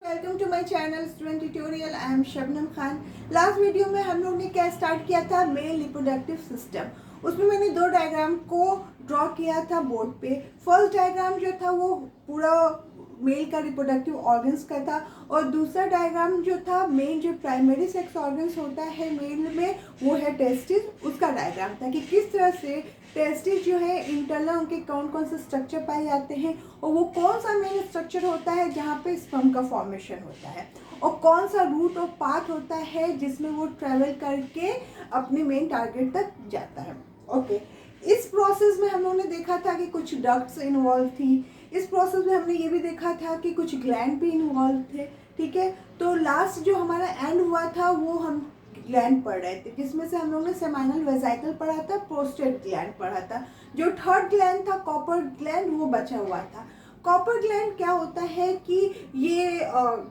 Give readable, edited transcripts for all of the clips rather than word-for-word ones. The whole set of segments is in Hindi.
Welcome to my channel student tutorial. I am Shabnam Khan. Last video में हम लोग ने क्या स्टार्ट किया था, मेल रिप्रोडक्टिव सिस्टम। उसमें मैंने दो डायग्राम को ड्रॉ किया था बोर्ड पे। फर्स्ट डायग्राम जो था वो पूरा मेल का रिप्रोडक्टिव ऑर्गन्स का था, और दूसरा डायग्राम जो था मेन जो प्राइमरी सेक्स ऑर्गन्स होता है मेल में, वो है टेस्टिस। उसका डायग्राम था कि किस तरह से टेस्टिस जो है इंटरनल उनके कौन कौन से स्ट्रक्चर पाए जाते हैं, और वो कौन सा मेन स्ट्रक्चर होता है जहाँ पे स्पर्म का फॉर्मेशन होता है, और कौन सा रूट और पाथ होता है जिसमें वो ट्रेवल करके अपने मेन टारगेट तक जाता है। ओके, इस प्रोसेस में हम लोगों ने देखा था कि कुछ डक्ट्स इन्वॉल्व थी। इस प्रोसेस में हमने ये भी देखा था कि कुछ ग्लैंड भी इन्वॉल्व थे। ठीक है, तो लास्ट जो हमारा एंड हुआ था वो हम ग्लैंड पढ़ रहे थे, जिसमें से हम लोगों ने सेमाइनल वेजाइकल पढ़ा था, प्रोस्टेट ग्लैंड पढ़ा था। जो थर्ड ग्लैंड था कॉपर ग्लैंड, वो बचा हुआ था। कॉपर ग्लैंड क्या होता है कि ये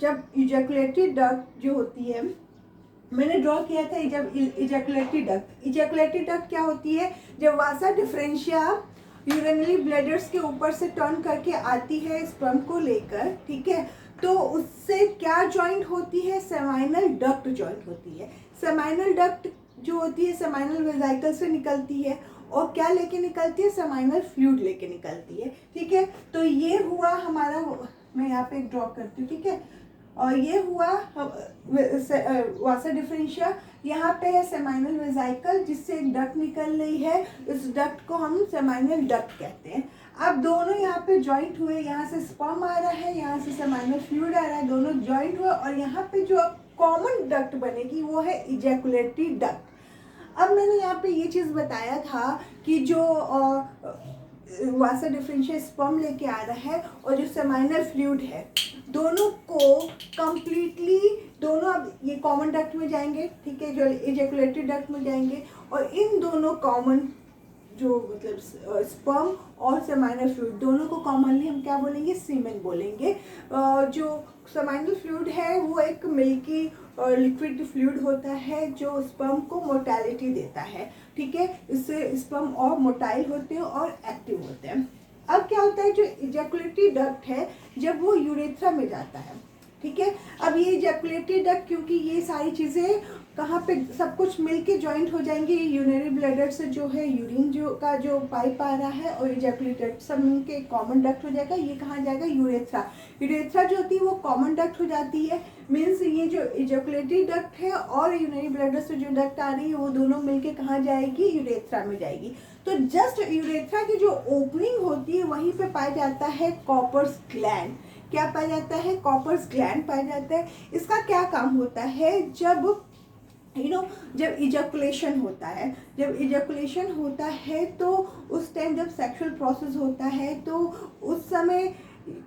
जब इजैकुलेटरी डक्ट जो होती है, मैंने ड्रॉ किया था जब इजैकुलेटरी डक्ट। इजैकुलेटरी डक्ट क्या होती है, जब वासा डिफरेंशिया यूरिनरी ब्लैडर्स के ऊपर से टर्न करके आती है स्पर्म को लेकर, ठीक है, तो उससे क्या जॉइंट होती है, सेमाइनल डक्ट जॉइंट होती है। सेमाइनल डक्ट जो होती है सेमाइनल वेजाइकल से निकलती है, और क्या लेके निकलती है, सेमाइनल फ्लूइड लेके निकलती है। ठीक है, तो ये हुआ हमारा, मैं यहाँ पे ड्रॉ करती हूँ, ठीक है, और ये हुआ वासा डिफरेंशिया। यहाँ पे है सेमाइनल वेजाइकल जिससे एक डक्ट निकल रही है, इस डक्ट को हम सेमाइनल डक्ट कहते हैं। अब दोनों यहाँ पे जॉइंट हुए, यहाँ से स्पर्म आ रहा है, यहाँ से सेमाइनल फ्लूइड आ रहा है, दोनों जॉइंट हुए, और यहाँ पे जो कॉमन डक्ट बनेगी वो है इजैकुलेटरी डक्ट। अब मैंने यहाँ पे ये चीज़ बताया था कि जो वासा डिफरेंशिया स्पर्म लेके आ रहा है और जो सेमाइनल फ्लूइड है, दोनों को कंप्लीटली, दोनों अब ये कॉमन डक्ट में जाएंगे, ठीक है, जो इजैकुलेटरी डक्ट में जाएंगे, और इन दोनों कॉमन जो मतलब स्पर्म और सेमाइनल फ्लूइड दोनों को कॉमनली हम क्या बोलेंगे, सीमेन बोलेंगे। जो सेमाइनल फ्लूइड है वो एक मिल्की लिक्विड फ्लूइड होता है जो स्पर्म को मोटालिटी देता है। ठीक है, इससे स्पर्म और मोटाइल होते हैं और एक्टिव होते हैं। अब क्या होता है, जो इजैकुलेटरी डक्ट है जब वो यूरेथ्रा में जाता है, ठीक है, अब ये इजैकुलेटरी डक्ट, क्योंकि ये सारी चीज़ें कहाँ पे सब कुछ मिलके जॉइंट हो जाएंगे, यूरिनरी ब्लैडर से जो है यूरिन जो का जो पाइप आ रहा है और इजैकुलेटेड सब मिलके कॉमन डक्ट हो जाएगा। ये कहाँ जाएगा, यूरेथ्रा। यूरेथ्रा जो होती है वो कॉमन डक्ट हो जाती है, मीन्स ये जो इजैकुलेटरी डक्ट है और यूरिनरी ब्लैडर से जो डक्ट आ रही है वो दोनों मिलके कहाँ जाएगी, यूरेथ्रा में जाएगी। तो जस्ट यूरेथ्रा की जो ओपनिंग होती है वहीं पे पाया जाता है कॉपर्स ग्लैंड। क्या पाया जाता है, कॉपर्स ग्लैंड पाया जाता है। इसका क्या काम होता है, जब जब इजैकुलेशन होता है, जब इजैकुलेशन होता है तो उस टाइम जब सेक्सुअल प्रोसेस होता है तो उस समय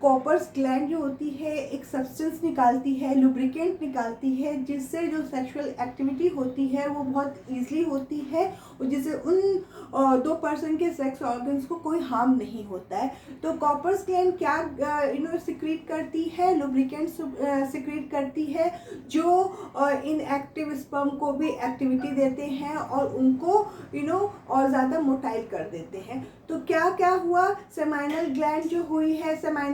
कॉपर्स ग्लैंड जो होती है एक सब्सटेंस निकालती है, लुब्रिकेंट निकालती है, जिससे जो सेक्सुअल एक्टिविटी होती है वो बहुत ईजिली होती है, और जिससे उन दो पर्सन के सेक्स ऑर्गन्स को कोई हार्म नहीं होता है। तो कॉपर्स ग्लैंड क्या सिक्रीट करती है, लुब्रिकेंट सिक्रीट करती है, जो इनएक्टिव स्पर्म को भी एक्टिविटी देते हैं और उनको और ज़्यादा मोटाइल कर देते हैं। तो क्या क्या हुआ, सेमाइनल ग्लैंड जो हुई है, सेमाइनल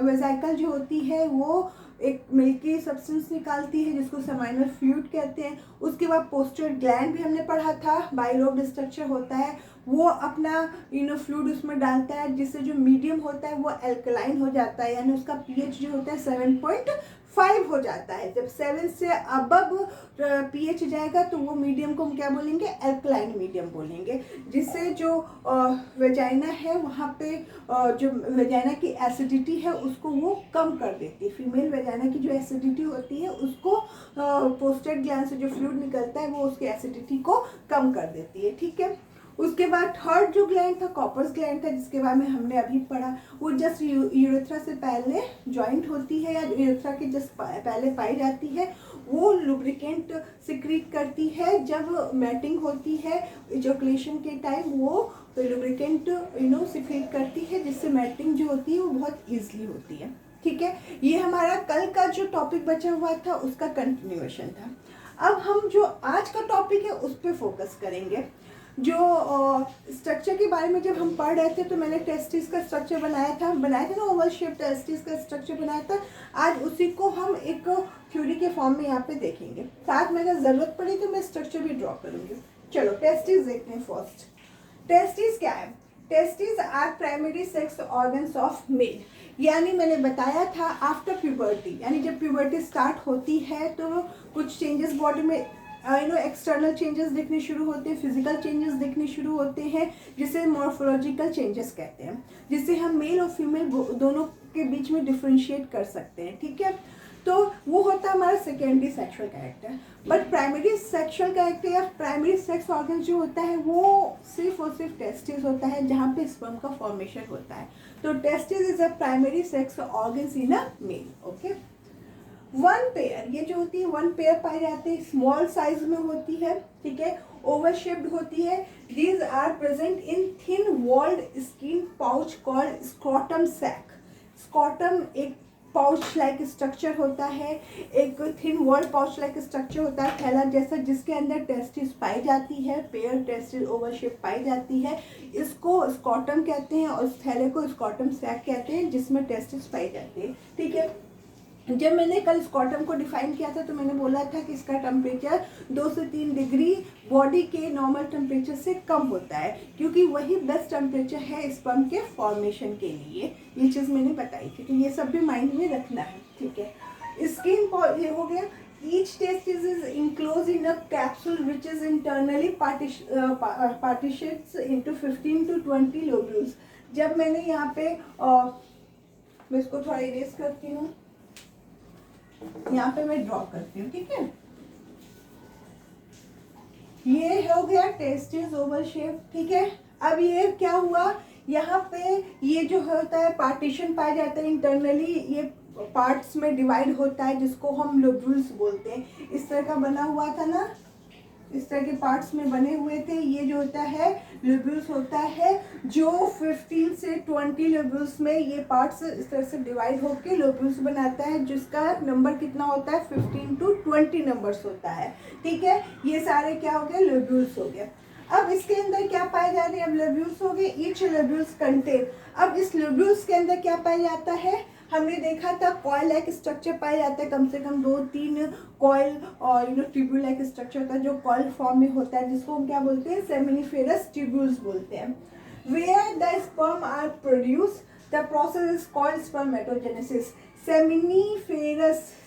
वेजाइकल जो होती है वो एक मिल्की सब्सटेंस निकालती है जिसको सेमाइनल फ्लूइड कहते हैं। उसके बाद पोस्टर ग्लैंड भी हमने पढ़ा था, बाइलोब स्ट्रक्चर होता है, वो अपना फ्लूइड उसमें डालता है, जिससे जो मीडियम होता है वो अल्कलाइन हो जाता है, यानी उसका पीएच जो होता है 7.5 हो जाता है। जब 7 से अबव पीएच जाएगा तो वो मीडियम को हम क्या बोलेंगे, अल्कलाइन मीडियम बोलेंगे, जिससे जो वेजाइना है वहाँ पे जो वेजाइना की एसिडिटी है उसको वो कम कर देती है। फीमेल वेजाइना की जो एसिडिटी होती है उसको पोस्टेट ग्लैंड से जो फ्लूइड निकलता है वो उसकी एसिडिटी को कम कर देती है। ठीक है, उसके बाद थर्ड जो ग्लैंड था कॉपर्स ग्लैंड था, जिसके बारे में हमने अभी पढ़ा, वो जस्ट यूरेथ्रा से पहले जॉइंट होती है या यूरेथ्रा के जस्ट पहले पाई जाती है। वो लुब्रिकेंट सिक्रीट करती है जब मैटिंग होती है इजैकुलेशन के टाइम, वो लुब्रिकेंट सिक्रीट करती है, जिससे मैटिंग जो होती है वो बहुत ईजिली होती है। ठीक है, ये हमारा कल का जो टॉपिक बचा हुआ था उसका कंटिन्यूएशन था। अब हम जो आज का टॉपिक है उस पर फोकस करेंगे। जो स्ट्रक्चर के बारे में जब हम पढ़ रहे थे तो मैंने टेस्टिस का स्ट्रक्चर बनाया था ना, ओवल शेप टेस्टिस का स्ट्रक्चर बनाया था। आज उसी को हम एक थ्योरी के फॉर्म में यहाँ पे देखेंगे, साथ में अगर ज़रूरत पड़ी तो मैं स्ट्रक्चर भी ड्रॉ करूँगी। चलो टेस्टिस देखते हैं फर्स्ट। टेस्टिस क्या है? Testis are primary sex organs of male, यानी मैंने बताया था आफ्टर प्यूबर्टी, यानी जब प्यूबर्टी स्टार्ट होती है तो कुछ चेंजेस बॉडी में एक्सटर्नल चेंजेस दिखने शुरू होते हैं, फिजिकल चेंजेस दिखने शुरू होते हैं, जिसे मॉर्फोलॉजिकल चेंजेस कहते हैं, जिससे हम मेल और फीमेल दोनों के बीच में डिफ्रेंशिएट कर सकते हैं। ठीक है, तो वो होता है हमारा secondary sexual character. But primary sexual character या प्राइमरी सेक्स ऑर्गन जो होता है वो सिर्फ और सिर्फ टेस्टिस होता है, जहाँ पे स्पर्म का फॉर्मेशन होता है। तो testis is a primary sex organ in a male. Okay, one pair, ये जो होती है वन पेयर पाए जाते हैं, स्मॉल साइज में होती है। ठीक है, ओवल शेप्ड होती है। These are present in thin walled skin pouch called scrotum sac. Scrotum एक पाउच लाइक स्ट्रक्चर होता है, एक thin wall pouch like structure होता है थैला जैसा, जिसके अंदर टेस्टिस पाई जाती है, पेयर टेस्टिस ओवल शेप पाई जाती है। इसको स्क्रॉटम कहते हैं और इस थैले को स्क्रॉटम सैक कहते हैं, जिसमें टेस्टिस पाई जाती है। ठीक है, जब मैंने कल स्क्रॉटम को डिफाइन किया था तो मैंने बोला था कि इसका टेम्परेचर 2 से 3 डिग्री बॉडी के नॉर्मल टेम्परेचर से कम होता है, क्योंकि वही बेस्ट टेम्परेचर है स्पर्म के फॉर्मेशन के लिए। ये चीज़ मैंने बताई थी, तो ये सब भी माइंड में रखना है। ठीक है, स्किन ये हो गया। Each testis is enclose in a capsule which is internally partitions into 15 to 20 lobules. जब मैंने यहाँ पे मैं इसको थोड़ा इरेज करती हूँ, यहाँ पे मैं ड्रॉ करती हूँ। ठीक है, ये हो गया टेस्टिस ओवल शेप। ठीक है, अब ये क्या हुआ, यहाँ पे ये जो होता है पार्टीशन पाया जाता है इंटरनली, ये पार्ट्स में डिवाइड होता है, जिसको हम लोब्यूल्स बोलते हैं। इस तरह का बना हुआ था ना, इस तरह के पार्ट्स में बने हुए थे। ये जो होता है लोब्यूल्स होता है, जो 15 से 20 लोब्यूल्स में ये पार्ट्स इस तरह से डिवाइड होकर लोब्यूल्स बनाता है, जिसका नंबर कितना होता है 15 to 20 नंबर्स होता है। ठीक है, ये सारे क्या हो गए, लोब्यूल्स हो गए। अब इसके अंदर क्या पाए जा रहे हैं, अब लोब्यूल्स हो गए। ईच लोब्यूल्स कंटेन, अब इस लोब्यूल्स के अंदर क्या पाया जाता है, हमने देखा था कॉइल लाइक स्ट्रक्चर पाया जाता है, कम से कम 2-3 कॉइल और ट्यूब्यूल लाइक स्ट्रक्चर होता है जो कॉइल फॉर्म में होता है, जिसको हम क्या बोलते हैं, सेमिनिफेरस ट्यूब्यूल्स बोलते हैं। Where the sperm are produce, the process is called spermatogenesis.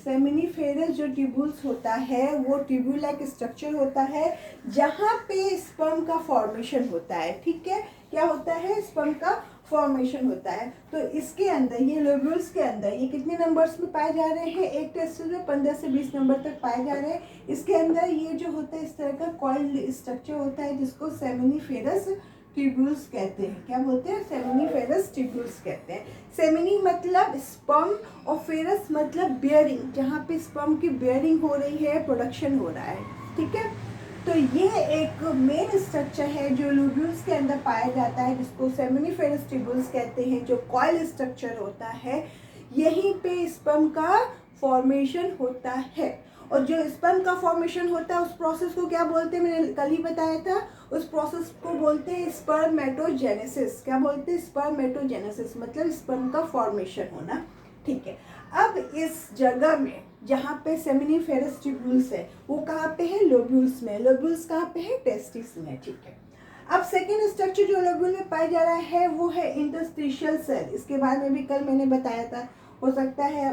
Seminiferous जो ट्यूब्यूल्स होता है वो ट्यूब्यूल लाइक स्ट्रक्चर होता है, जहाँ पे स्पर्म का फॉर्मेशन होता है। ठीक है, क्या होता है, स्पर्म का फॉर्मेशन होता है। तो इसके अंदर ये लोब्यूल्स के अंदर ये कितने नंबर्स में पाए जा रहे हैं, एक टेस्टिस में 15 से 20 नंबर तक पाए जा रहे हैं। इसके अंदर ये जो होता है इस तरह का कॉइल्ड स्ट्रक्चर होता है, जिसको सेमिनिफेरस ट्यूब्यूल्स कहते हैं। क्या बोलते हैं, सेमिनिफेरस ट्यूब्यूल्स कहते हैं। सेमिनी मतलब स्पर्म और फेरस मतलब बियरिंग, जहाँ पे स्पर्म की बियरिंग हो रही है, प्रोडक्शन हो रहा है। ठीक है, तो ये एक मेन स्ट्रक्चर है जो लोब्यूल्स के अंदर पाया जाता है, जिसको सेमिनिफेरस ट्यूब्यूल्स कहते हैं, जो कॉइल स्ट्रक्चर होता है। यहीं पे स्पर्म का फॉर्मेशन होता है, और जो स्पर्म का फॉर्मेशन होता है उस प्रोसेस को क्या बोलते हैं, मैंने कल ही बताया था, उस प्रोसेस को बोलते हैं स्पर्मेटोजेनेसिस। क्या बोलते हैं, स्पर्मेटोजेनेसिस मतलब स्पर्म का फॉर्मेशन होना। ठीक है, अब इस जगह में जहाँ पे सेमिनिफेरस ट्यूब्यूल्स है वो कहाँ पे है, लोब्यूल्स में। लोब्यूल्स कहाँ पे है, टेस्टिस में। ठीक है, अब सेकेंड स्ट्रक्चर जो लोब्यूल में पाया जा रहा है वो है इंटरस्टिशियल सेल। इसके बारे में भी कल मैंने बताया था, हो सकता है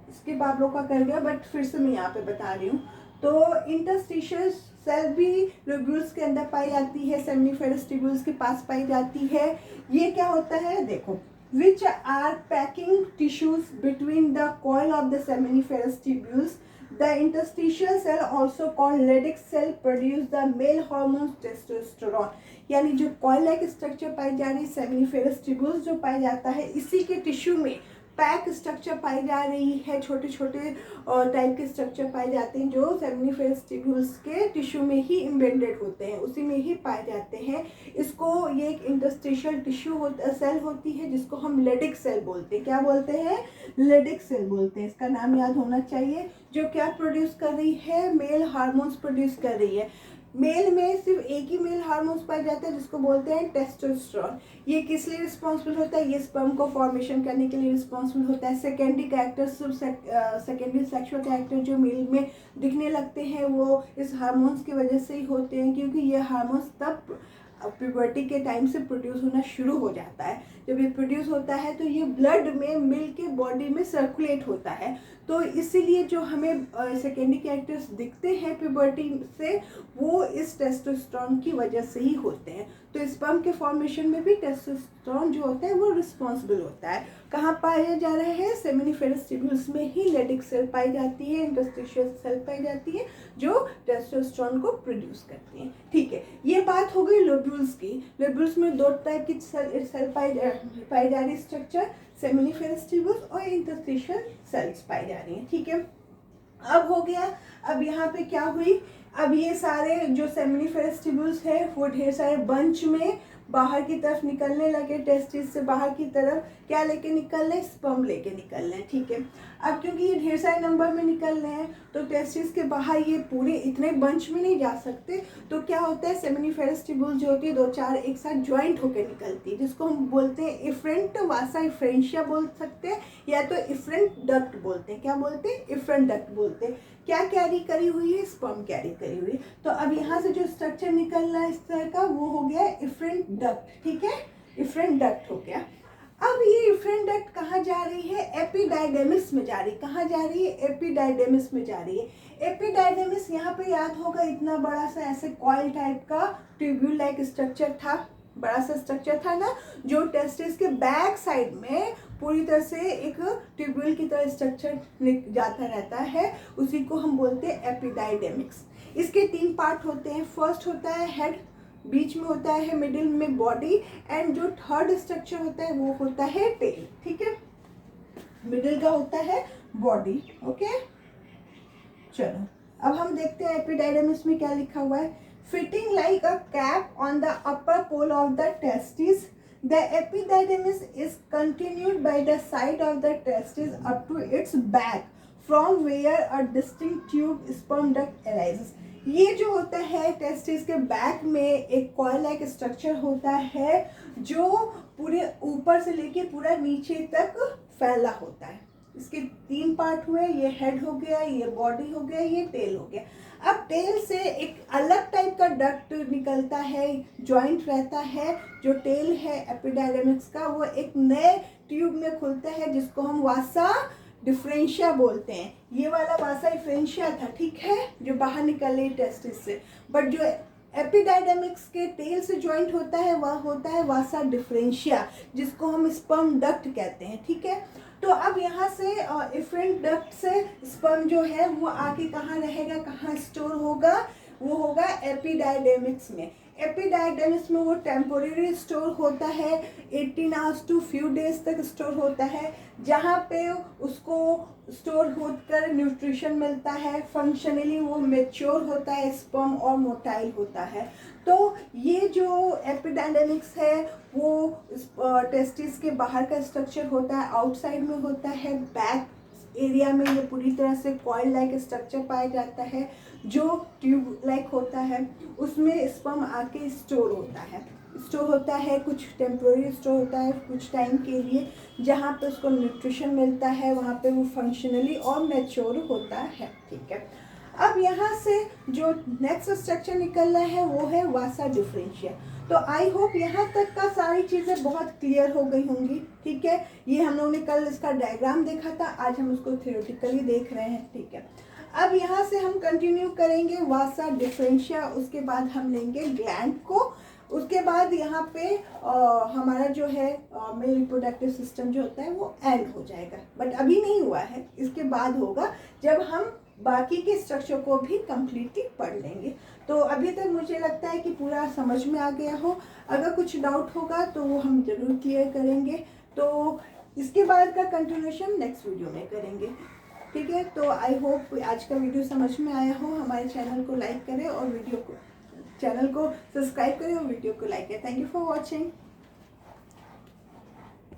इसके आप लोग का कर गया, बट फिर से मैं यहाँ पे बता रही हूँ। तो इंटरस्टिशियल सेल भी लोब्यूल्स के अंदर पाई जाती है, सेमिनिफेरस ट्यूब्यूल्स के पास पाई जाती है। ये क्या होता है, देखो, which are packing tissues between the coil of the seminiferous tubules. The interstitial cell, also called Leydig cell, produce the male hormone testosterone. यानी जो कॉइल लाइक स्ट्रक्चर पाई जा रही सेमिनिफेरस ट्यूब्यूल्स जो पाया जाता है, इसी के टिश्यू में पैक स्ट्रक्चर पाई जा रही है, छोटे छोटे टाइप के स्ट्रक्चर पाए जाते हैं जो सेमिनिफेरस ट्यूब्यूल्स के टिश्यू में ही इम्बेडेड होते हैं, उसी में ही पाए जाते हैं। इसको ये एक इंटरस्टिशियल टिश्यू सेल होती है, जिसको हम लेडिक सेल बोलते हैं। क्या बोलते हैं, लेडिक सेल बोलते हैं। इसका नाम याद होना चाहिए। जो क्या प्रोड्यूस कर रही है, मेल हार्मोन्स प्रोड्यूस कर रही है। मेल में सिर्फ एक ही मेल हार्मोन्स पाया जाता है जिसको बोलते हैं टेस्टोस्टेरोन। ये किस लिए रिस्पॉन्सिबल होता है? ये स्पर्म को फॉर्मेशन करने के लिए रिस्पॉन्सिबल होता है। Secondary character, secondary sexual character जो मेल में दिखने लगते हैं वो इस हार्मोन्स की वजह से ही होते हैं, क्योंकि ये हार्मोन्स तब प्यूबर्टी के टाइम से प्रोड्यूस होना शुरू हो जाता है। जब ये प्रोड्यूस होता है तो ये ब्लड में मिल के बॉडी में सर्कुलेट होता है। तो इसीलिए जो हमें सेकेंडरी कैरेक्टर्स दिखते हैं प्यूबर्टी से वो इस टेस्टोस्टेरोन की वजह से ही होते हैं। तो स्पर्म के फॉर्मेशन में भी टेस्टोस्टेरोन जो होता है वो रिस्पॉन्सिबल होता है। कहाँ पाया जा रहा है? सेमिनिफेरस ट्यूब्यूल्स में ही लेडिक सेल पाई जाती है, इंटरस्टिशियल सेल पाई जाती है जो टेस्टोस्टेरोन को प्रोड्यूस करती हैं। ठीक है, ये बात हो गई लोब्यूल्स की। लोब्यूल्स में दो टाइप की सेल पाई जा रही स्ट्रक्चर, सेमिनिफेरस ट्यूब्यूल्स और इंटरस्टिशियल सेल्स पाई जा रही हैं। ठीक है, अब हो गया। अब यहाँ पे क्या हुई? अब ये सारे जो सेमिनिफेरस ट्यूब्यूल्स है वो ढेर सारे बंच में बाहर की तरफ निकलने लगे। टेस्टिस से बाहर की तरफ क्या लेके निकल रहे? स्पर्म लेके निकल रहे हैं। ठीक है, अब क्योंकि ये ढेर सारे नंबर में निकल रहे हैं तो टेस्टिस के बाहर ये पूरे इतने बंच में नहीं जा सकते। तो क्या होता है? सेमिनिफेरस ट्यूब्यूल जो होती है 2-4 एक साथ ज्वाइंट होकर निकलती है, जिसको हम बोलते हैं इफरेंट वासा इफ्रेंशिया बोल सकते हैं, या तो इफरेंट डक्ट बोलते हैं। क्या बोलते हैं? इफरेंट डक्ट बोलते हैं। क्या कैरी करी हुई है? स्पर्म कैरी करी हुई है। तो अब यहाँ से जो स्ट्रक्चर निकल रहा है इस तरह का वो हो गया इफरेंट डक्ट। ठीक है, इफरेंट डक्ट हो गया। अब ये इफरेंट डक्ट कहाँ जा रही है? एपिडाइडेमिस में जा रही है। कहाँ जा रही है? एपिडाइडेमिस में जा रही है। एपिडाइडेमिस यहाँ पे याद होगा इतना बड़ा सा ऐसे कॉइल टाइप का ट्यूब्यूल लाइक स्ट्रक्चर था, बड़ा सा स्ट्रक्चर था ना, जो टेस्टिस के बैक साइड में पूरी तरह से एक ट्यूब्यूल की तरह स्ट्रक्चर जाता रहता है, उसी को हम बोलते हैं एपिडाइडेमिक्स। इसके 3 पार्ट होते हैं। फर्स्ट होता है हेड, बीच में होता है मिडिल में बॉडी, एंड जो थर्ड स्ट्रक्चर होता है वो होता है टेल। ठीक है, मिडिल का होता है बॉडी। ओके, चलो अब हम देखते हैं एपिडाइडेमिस में क्या लिखा हुआ है। Fitting like a cap on the upper pole of the testis, the epididymis is continued by the side of the testis up to its back, from where a distinct tube sperm duct arises. ये जो होता है टेस्टिस के बैक में एक कॉइल लाइक स्ट्रक्चर होता है जो पूरे ऊपर से लेके पूरा नीचे तक फैला होता है। इसके 3 पार्ट हुए, ये हेड हो गया, ये बॉडी हो गया, ये टेल हो गया। अब टेल से एक अलग टाइप का डक्ट निकलता है, जॉइंट रहता है। जो टेल है एपिडाइडेमिक्स का वो एक नए ट्यूब में खुलता है जिसको हम वासा डिफरेंशिया बोलते हैं। ये वाला वासा डिफरेंशिया था, ठीक है, जो बाहर निकल रही टेस्टिस से। बट जो एपिडाइडेमिक्स के टेल से जॉइंट होता है वह होता है वासा डिफरेंशिया, जिसको हम स्पर्म डक्ट कहते हैं। ठीक है, तो अब यहाँ से इफरेंट डक्ट से स्पर्म जो है वो आके कहाँ रहेगा, कहाँ स्टोर होगा? वो होगा एपिडाइडेमिक्स में। एपिडाइडेमिक्स में वो टेम्पोरेरी स्टोर होता है, 18 आवर्स टू फ्यू डेज तक स्टोर होता है, जहाँ पे उसको स्टोर होकर न्यूट्रिशन मिलता है। फंक्शनली वो मेच्योर होता है स्पर्म और मोटाइल होता है। तो ये जो एपिडाइडेमिक्स है वो टेस्टिस के बाहर का स्ट्रक्चर होता है, आउटसाइड में होता है। बैक एरिया में ये पूरी तरह से कॉइल लाइक स्ट्रक्चर पाया जाता है जो ट्यूब लाइक होता है, उसमें स्पर्म आके स्टोर होता है, कुछ टेम्पोररी स्टोर होता है कुछ टाइम के लिए, जहाँ पे उसको न्यूट्रिशन मिलता है, वहाँ पे वो फंक्शनली और मैच्योर होता है। ठीक है, अब यहाँ से जो नेक्स्ट स्ट्रक्चर निकल रहा है वो है वासा डिफरेंशिया। तो आई होप यहाँ तक का सारी चीज़ें बहुत क्लियर हो गई होंगी। ठीक है, ये हम लोगों ने कल इसका डायग्राम देखा था, आज हम उसको थ्योरेटिकली देख रहे हैं। ठीक है, अब यहाँ से हम कंटिन्यू करेंगे वासा डिफरेंशिया, उसके बाद हम लेंगे ग्लैंड को, उसके बाद यहाँ पे हमारा जो है मेल रिप्रोडक्टिव सिस्टम जो होता है वो एंड हो जाएगा। बट अभी नहीं हुआ है, इसके बाद होगा जब हम बाकी के स्ट्रक्चर को भी कम्प्लीटली पढ़ लेंगे। तो अभी तक मुझे लगता है कि पूरा समझ में आ गया हो। अगर कुछ डाउट होगा तो वो हम ज़रूर क्लियर करेंगे। तो इसके बाद का कंटिन्यूएशन नेक्स्ट वीडियो में करेंगे। ठीक है, तो आई होप आज का वीडियो समझ में आया हो। हमारे चैनल को लाइक करें और चैनल को सब्सक्राइब करें और वीडियो को लाइक करें। Thank you for watching.